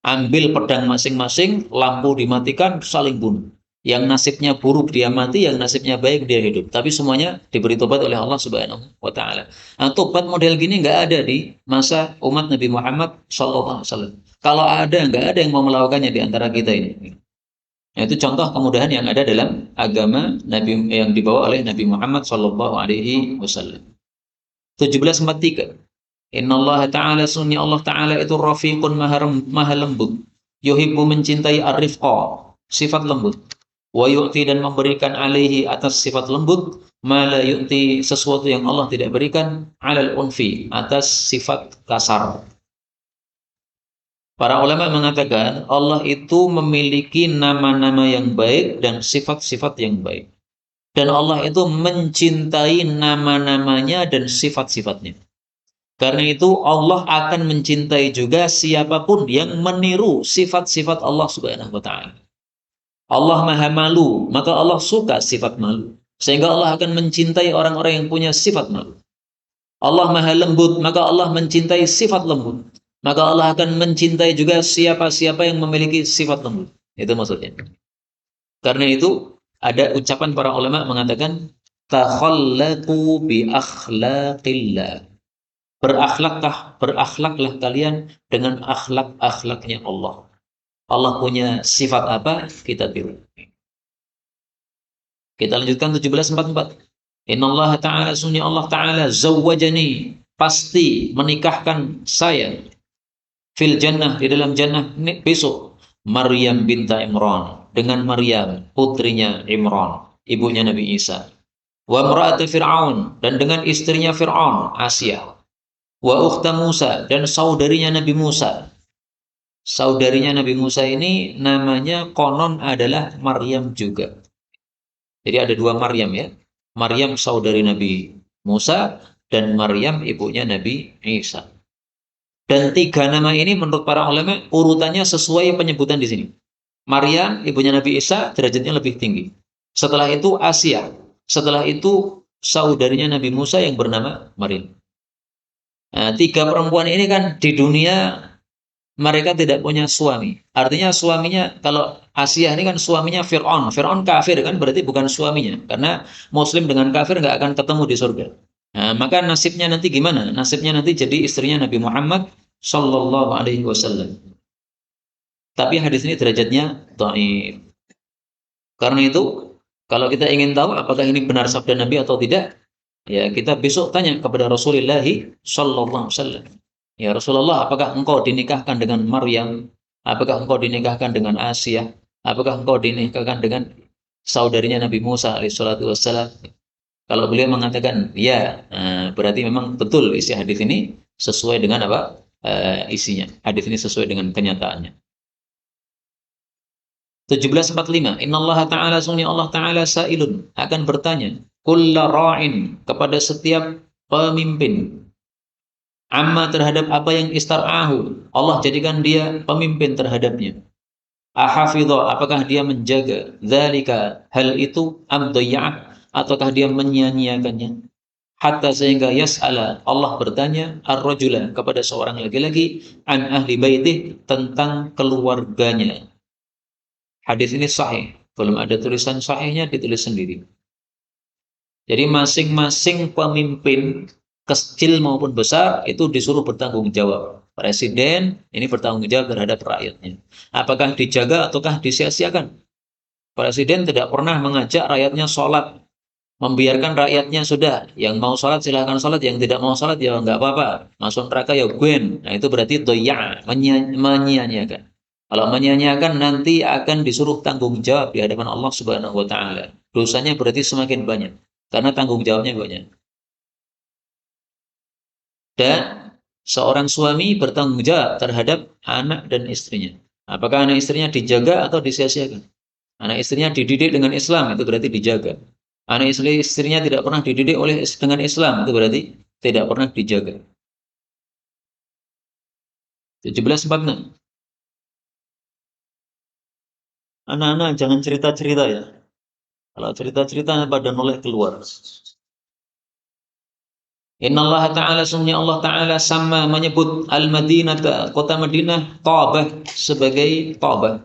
Ambil pedang masing-masing, lampu dimatikan, saling bunuh. Yang nasibnya buruk dia mati, yang nasibnya baik dia hidup. Tapi semuanya diberi tobat oleh Allah Subhanahu wa Ta'ala. Nah, tobat model gini nggak ada di masa umat Nabi Muhammad SAW. Kalau ada, nggak ada yang mau melakukannya di antara kita ini. Nah, itu contoh kemudahan yang ada dalam agama Nabi yang dibawa oleh Nabi Muhammad SAW. 17:43. Innallaha ta'ala, sunni Allah Ta'ala itu rafiqun, maha lembut. Yuhibbu, mencintai, ar-rifqa, sifat lembut. Wa yu'ti, dan memberikan, alaihi, atas sifat lembut, ma la yu'ti, sesuatu yang Allah tidak berikan, alal unfi, atas sifat kasar. Para ulama mengatakan Allah itu memiliki nama-nama yang baik dan sifat-sifat yang baik. Dan Allah itu mencintai nama-namanya dan sifat-sifatnya. Karena itu Allah akan mencintai juga siapapun yang meniru sifat-sifat Allah Subhanahu wa Ta'ala. Allah maha malu, maka Allah suka sifat malu. Sehingga Allah akan mencintai orang-orang yang punya sifat malu. Allah maha lembut, maka Allah mencintai sifat lembut. Maka Allah akan mencintai juga siapa-siapa yang memiliki sifat lembut. Itu maksudnya. Karena itu ada ucapan para ulama mengatakan takhallaqu bi akhlaqillah. Berakhlaklah kalian dengan akhlak-akhlaknya Allah. Allah punya sifat apa? Kita tiru. Kita lanjutkan 1744. Innallaha ta'ala sunni Allah ta'ala zawwajani, pasti menikahkan saya fil jannah, di dalam jannah besok, Maryam binta Imran, dengan Maryam putrinya Imran, ibunya Nabi Isa, wa imra'atu Fir'aun, dan dengan istrinya Fir'aun, Asia, wa ukhta Musa, dan saudarinya Nabi Musa. Saudarinya Nabi Musa ini namanya konon adalah Maryam juga. Jadi ada dua Maryam ya. Maryam saudari Nabi Musa dan Maryam ibunya Nabi Isa. Dan tiga nama ini menurut para ulama urutannya sesuai penyebutan di sini. Maryam ibunya Nabi Isa derajatnya lebih tinggi. Setelah itu Asia. Setelah itu saudarinya Nabi Musa yang bernama Maryam. Nah, tiga perempuan ini kan di dunia mereka tidak punya suami. Artinya suaminya, kalau Asia ini kan suaminya Fir'aun. Fir'aun kafir kan, berarti bukan suaminya. Karena Muslim dengan kafir nggak akan ketemu di surga. Nah, maka nasibnya nanti gimana? Nasibnya nanti jadi istrinya Nabi Muhammad Sallallahu Alaihi Wasallam. Tapi hadis ini derajatnya dhaif. Karena itu, kalau kita ingin tahu apakah ini benar sabda Nabi atau tidak, ya kita besok tanya kepada Rasulullah Sallallahu Alaihi Wasallam. Ya Rasulullah, apakah engkau dinikahkan dengan Maryam? Apakah engkau dinikahkan dengan Asia? Apakah engkau dinikahkan dengan saudarinya Nabi Musa alaihissalatu wassalam? Kalau beliau mengatakan ya, berarti memang betul isi hadis ini sesuai dengan apa? Isinya. Hadis ini sesuai dengan kenyataannya. 1745. Innallaha ta'ala sunni Allah ta'ala sa'ilun, akan bertanya kulla ra'in, kepada setiap pemimpin, amma, terhadap apa yang istar'ahu, Allah jadikan dia pemimpin terhadapnya. Ahafidha, apakah dia menjaga, dzalika, hal itu, am dhayya'ah, ataukah dia menyia-nyiakannya. Hatta sehingga yas'ala, Allah bertanya ar-rajula, kepada seorang laki-laki, an ahli baitih, tentang keluarganya. Hadis ini sahih, belum ada tulisan sahihnya, ditulis sendiri. Jadi masing-masing pemimpin kecil maupun besar itu disuruh bertanggung jawab. Presiden ini bertanggung jawab terhadap rakyatnya. Apakah dijaga ataukah disia-siakan? Presiden tidak pernah mengajak rakyatnya sholat, membiarkan rakyatnya sudah, yang mau sholat silahkan sholat, yang tidak mau sholat ya nggak apa-apa, masuk neraka ya gwen. Nah itu berarti doya, menyia-nyiakan. Kalau menyia-nyiakan nanti akan disuruh tanggung jawab di hadapan Allah Subhanahu Wa Taala. Dosanya berarti semakin banyak karena tanggung jawabnya banyak. Dan seorang suami bertanggung jawab terhadap anak dan istrinya. Apakah anak istrinya dijaga atau disia-siakan? Anak istrinya dididik dengan Islam, itu berarti dijaga. Anak istrinya tidak pernah dididik dengan Islam, itu berarti tidak pernah dijaga. 1746. Anak-anak jangan cerita-cerita ya. Kalau cerita-cerita pada noleh keluar. Innallaha ta'ala, sungguhnya Allah ta'ala sama menyebut Al-Madinah, kota Madinah, Tabah, sebagai Tabah.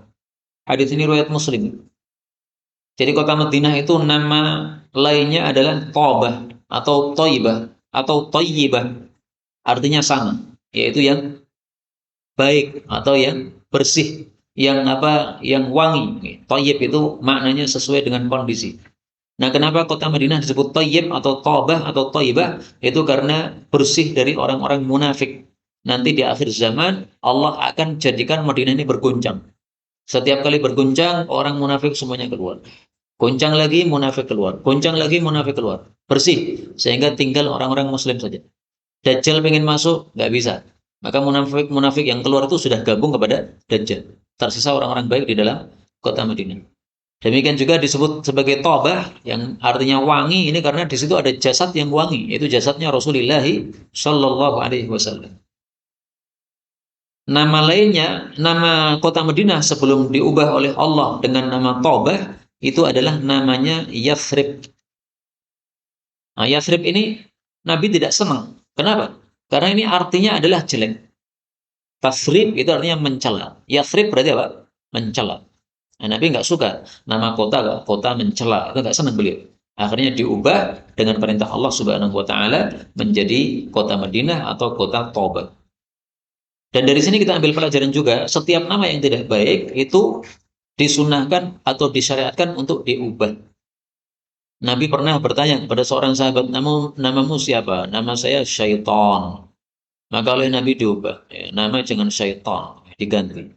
Hadis ini riwayat Muslim. Jadi kota Madinah itu nama lainnya adalah Tabah atau Thaibah atau Thayyibah. Artinya sama, yaitu yang baik atau yang bersih, yang apa? Yang wangi. Thayyib itu maknanya sesuai dengan kondisi. Nah, kenapa kota Madinah disebut Thayyib atau Tabah atau Thaibah? Itu karena bersih dari orang-orang munafik. Nanti di akhir zaman Allah akan jadikan Madinah ini berguncang. Setiap kali berguncang, orang munafik semuanya keluar. Goncang lagi, munafik keluar. Goncang lagi, munafik keluar. Bersih, sehingga tinggal orang-orang Muslim saja. Dajjal pengen masuk, nggak bisa. Maka munafik-munafik yang keluar itu sudah gabung kepada Dajjal. Tersisa orang-orang baik di dalam kota Madinah. Demikian juga disebut sebagai Tabah, yang artinya wangi, ini karena di situ ada jasad yang wangi, itu jasadnya Rasulullah Shallallahu Alaihi Wasallam. Nama lainnya, nama kota Madinah sebelum diubah oleh Allah dengan nama Taubah itu adalah namanya Yathrib. Nah, Yathrib ini Nabi tidak senang. Kenapa? Karena ini artinya adalah jelek. Tasrib itu artinya mencela. Yathrib berarti apa? Mencela. Nah, Nabi nggak suka nama kota mencela. Itu nggak senang beliau. Akhirnya diubah dengan perintah Allah Subhanahu wa taala menjadi kota Madinah atau kota Taubah. Dan dari sini kita ambil pelajaran juga, setiap nama yang tidak baik itu disunahkan atau disyariatkan untuk diubah. Nabi pernah bertanya kepada seorang sahabat, namamu siapa? Nama saya Syaitan. Maka oleh Nabi diubah, nama jangan Syaitan, diganti.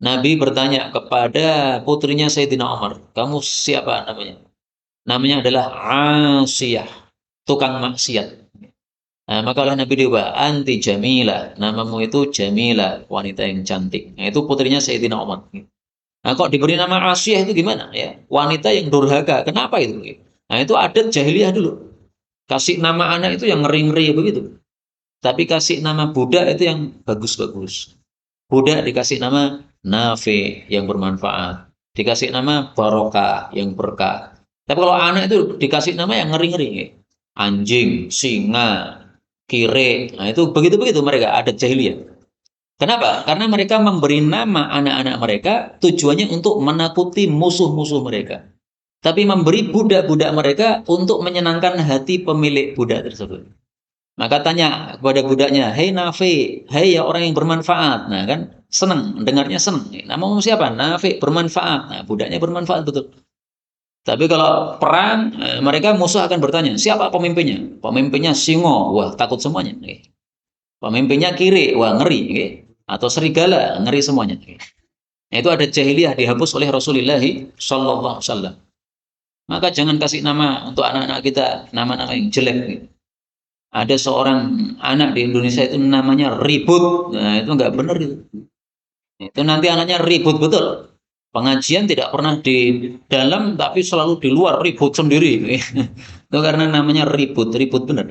Nabi bertanya kepada putrinya Sayyidina Umar, kamu siapa namanya? Namanya adalah Asiyah, tukang maksiat. Nah, maka oleh Nabi diubah, anti Jamila, namamu itu Jamila, wanita yang cantik. Nah, itu putrinya Sayyidina Umar. Nah, kok diberi nama Asiyah itu gimana ya? Wanita yang durhaka. Kenapa itu? Nah, itu adat jahiliyah dulu. Kasih nama anak itu yang ngeri-ngeri begitu. Tapi kasih nama budak itu yang bagus-bagus. Budak dikasih nama Nafi yang bermanfaat. Dikasih nama Barokah yang berkah. Tapi kalau anak itu dikasih nama yang ngeri-ngeri. Anjing, singa, kire. Nah, itu begitu-begitu mereka adat jahiliyah. Kenapa? Karena mereka memberi nama anak-anak mereka tujuannya untuk menakuti musuh-musuh mereka. Tapi memberi budak-budak mereka untuk menyenangkan hati pemilik budak tersebut. Maka tanya kepada budaknya, hei Nafi, hei ya orang yang bermanfaat. Nah kan senang, dengarnya senang. Namamu siapa? Nafi, bermanfaat. Nah budaknya bermanfaat betul. Tapi kalau perang, mereka musuh akan bertanya, siapa pemimpinnya? Pemimpinnya singo, wah takut semuanya. Pemimpinnya kiri, wah ngeri. Atau serigala, ngeri semuanya. Nah, itu ada jahiliyah dihapus oleh Rasulullah Sallallahu Alaihi Wasallam. Maka jangan kasih nama untuk anak-anak kita nama-nama yang jelek. Ada seorang anak di Indonesia itu namanya Ribut. Nah, itu nggak benar itu. Itu nanti anaknya ribut betul. Pengajian tidak pernah di dalam tapi selalu di luar ribut sendiri. Itu karena namanya ribut benar.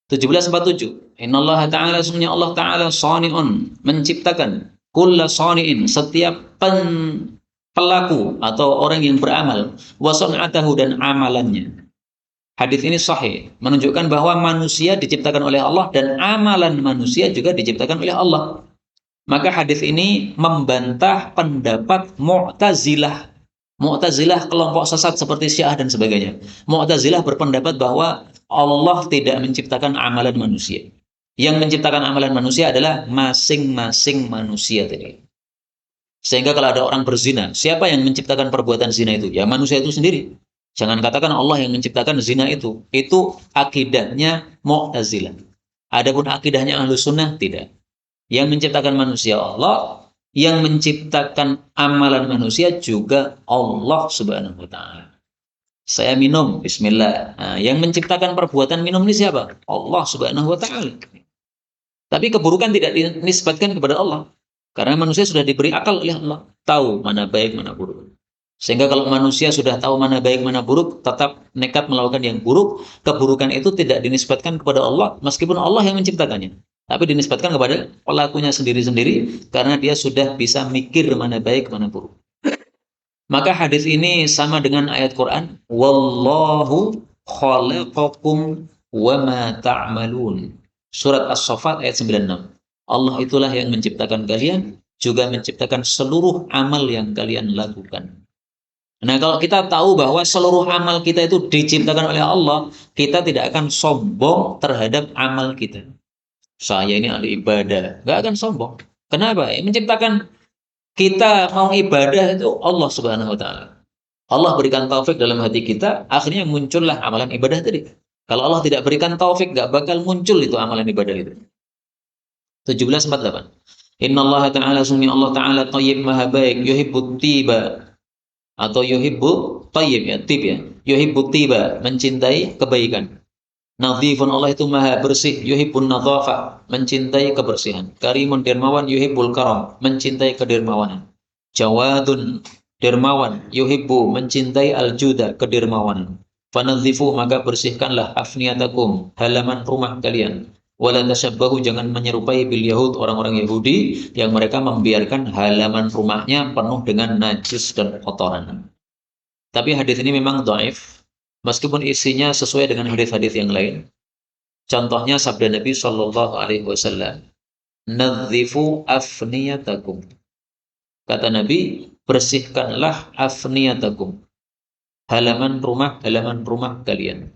1747. Innallaha ta'ala sesungguhnya Allah Ta'ala sani'un menciptakan kulla sani'in setiap pelaku atau orang yang beramal wa san'atahu dan amalannya. Hadis ini sahih, menunjukkan bahwa manusia diciptakan oleh Allah dan amalan manusia juga diciptakan oleh Allah. Maka hadis ini membantah pendapat Mu'tazilah. Mu'tazilah kelompok sesat seperti Syiah dan sebagainya. Mu'tazilah berpendapat bahwa Allah tidak menciptakan amalan manusia. Yang menciptakan amalan manusia adalah masing-masing manusia tadi. Sehingga kalau ada orang berzina, siapa yang menciptakan perbuatan zina itu? Ya manusia itu sendiri. Jangan katakan Allah yang menciptakan zina itu. Itu akidahnya Mu'tazilah. Adapun akidahnya Ahlus Sunnah tidak. Yang menciptakan manusia Allah, yang menciptakan amalan manusia juga Allah Subhanahu wa taala. Saya minum, bismillah. Nah, yang menciptakan perbuatan minum ini siapa? Allah Subhanahu wa taala. Tapi keburukan tidak dinisbatkan kepada Allah. Karena manusia sudah diberi akal oleh Allah, tahu mana baik, mana buruk. Sehingga kalau manusia sudah tahu mana baik, mana buruk, tetap nekat melakukan yang buruk, keburukan itu tidak dinisbatkan kepada Allah, meskipun Allah yang menciptakannya. Tapi dinisbatkan kepada pelakunya sendiri-sendiri, karena dia sudah bisa mikir mana baik, mana buruk. Maka hadis ini sama dengan ayat Quran, Wallahu khalaqakum wa ma ta'malun. Surat As-Saffat ayat 96. Allah itulah yang menciptakan kalian, juga menciptakan seluruh amal yang kalian lakukan. Nah, kalau kita tahu bahwa seluruh amal kita itu diciptakan oleh Allah, kita tidak akan sombong terhadap amal kita. Saya ini ahli ibadah, nggak akan sombong. Kenapa? Yang menciptakan kita mau ibadah itu Allah Subhanahu wa taala. Allah berikan taufik dalam hati kita, akhirnya muncullah amalan ibadah tadi. Kalau Allah tidak berikan taufik, nggak bakal muncul itu amalan ibadah itu. 1748. Innallaha ta'ala sungguh Allah Ta'ala thayyib maha baik, yuhibbut tiba atau yuhibbu thayyib ya, tib ya. Yuhibbu tiba, mencintai kebaikan. Nadhifun Allah itu maha bersih, yuhibbun nadhafa, mencintai kebersihan. Karimun dermawan, yuhibbul karam, mencintai kedermawanan. Jawadun dermawan, yuhibbu mencintai al-juda, kedermawanan. Fanadhifu maka bersihkanlah afniyatakum, halaman rumah kalian. Wala tashabbahu, jangan menyerupai bil Yahud, orang-orang Yahudi yang mereka membiarkan halaman rumahnya penuh dengan najis dan kotoran. Tapi hadis ini memang dhaif, meskipun isinya sesuai dengan hadis-hadis yang lain. Contohnya sabda Nabi Shallallahu Alaihi Wasallam, "Nadzifu afniyatakum." Kata Nabi, bersihkanlah afniyatakum, halaman rumah kalian.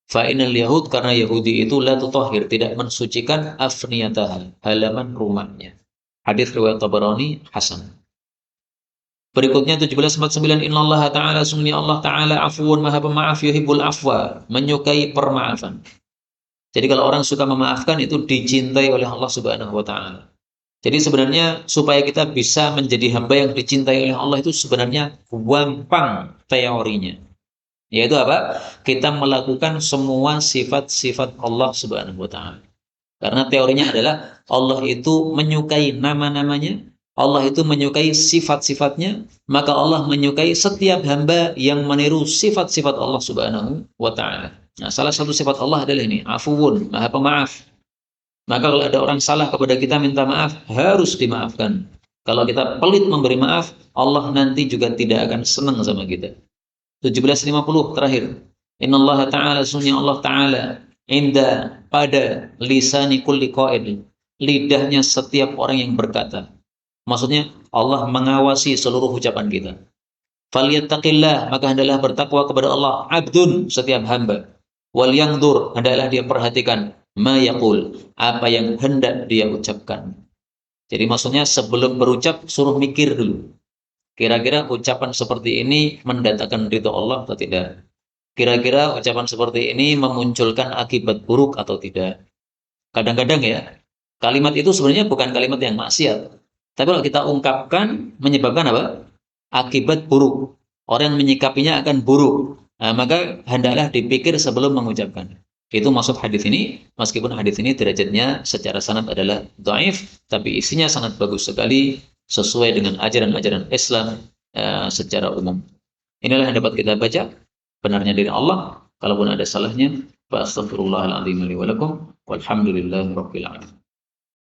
Fa'inal Yahud, karena Yahudi itu la tutahhir, tidak mensucikan afniyataha, halaman rumahnya. Hadis riwayat Tabarani hasan. Berikutnya 1749, innallaha ta'ala, sungguhnya Allah ta'ala afuwun, maha pemaaf, yuhibbul afwa, menyukai permaafan. Jadi kalau orang suka memaafkan itu dicintai oleh Allah Subhanahu wa taala. Jadi sebenarnya supaya kita bisa menjadi hamba yang dicintai oleh Allah itu sebenarnya gampang teorinya. Yaitu apa? Kita melakukan semua sifat-sifat Allah Subhanahu wa taala. Karena teorinya adalah Allah itu menyukai nama-namanya, Allah itu menyukai sifat-sifatnya, maka Allah menyukai setiap hamba yang meniru sifat-sifat Allah Subhanahu wa taala. Nah, salah satu sifat Allah adalah ini, afuwun, maha pemaaf. Maka kalau ada orang salah kepada kita, minta maaf, harus dimaafkan. Kalau kita pelit memberi maaf, Allah nanti juga tidak akan senang sama kita. 1750 terakhir. Innallaha ta'ala, sungguhnya Allah ta'ala, inda, pada lisani kulli qail, lidahnya setiap orang yang berkata. Maksudnya Allah mengawasi seluruh ucapan kita. Falyattaqillah, maka hendaklah bertakwa kepada Allah, abdun, setiap hamba. Wal yangdur, hendaklah dia perhatikan ma yaqul, apa yang hendak dia ucapkan. Jadi maksudnya sebelum berucap suruh mikir dulu. Kira-kira ucapan seperti ini mendatangkan ridha Allah atau tidak? Kira-kira ucapan seperti ini memunculkan akibat buruk atau tidak? Kadang-kadang ya, kalimat itu sebenarnya bukan kalimat yang maksiat. Tapi kalau kita ungkapkan, menyebabkan apa? Akibat buruk. Orang yang menyikapinya akan buruk. Nah, maka hendaklah dipikir sebelum mengucapkan. Itu maksud hadis ini. Meskipun hadis ini derajatnya secara sanad adalah dhaif, tapi isinya sangat bagus sekali, sesuai dengan ajaran-ajaran Islam secara umum. Inilah yang dapat kita baca. Benarnya dari Allah. Kalaupun ada salahnya, fa astaghfirullahaladzim li wa lakum. Walhamdulillahirabbil alamin.